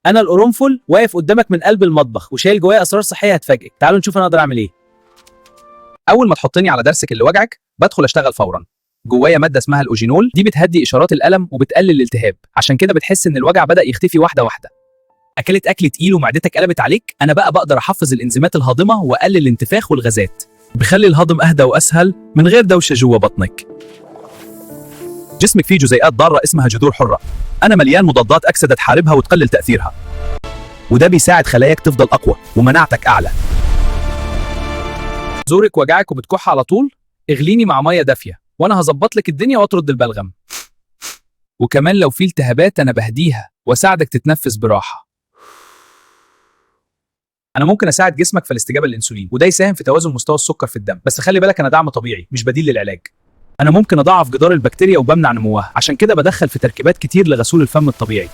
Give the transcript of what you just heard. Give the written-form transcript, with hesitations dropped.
انا القرنفل واقف قدامك من قلب المطبخ وشايل جوايا اسرار صحيه هتفاجئك. تعالوا نشوف انا اقدر اعمل ايه. اول ما تحطني على ضرسك اللي وجعك بدخل اشتغل فورا. جوايا ماده اسمها الاوجينول، دي بتهدي اشارات الالم وبتقلل الالتهاب، عشان كده بتحس ان الوجع بدا يختفي واحده واحده. اكلت اكل تقيل ومعدتك قلبت عليك، انا بقى بقدر احفز الانزيمات الهاضمه واقلل الانتفاخ والغازات، بخلي الهضم اهدى واسهل من غير دوشه جوه بطنك. جسمك فيه جزيئات ضاره اسمها جذور حره، انا مليان مضادات اكسده تحاربها وتقلل تاثيرها، وده بيساعد خلاياك تفضل اقوى ومناعتك اعلى. زورك وجعك وبتكح على طول؟ اغليني مع ميه دافيه وانا هظبط لك الدنيا واطرد البلغم. وكمان لو في التهابات انا بهديها واساعدك تتنفس براحه. انا ممكن اساعد جسمك في الاستجابه للانسولين، وده يساهم في توازن مستوى السكر في الدم، بس خلي بالك انا دعم طبيعي مش بديل للعلاج. انا ممكن اضاعف جدار البكتيريا وبمنع نموها، عشان كده بدخل في تركيبات كتير لغسول الفم الطبيعي.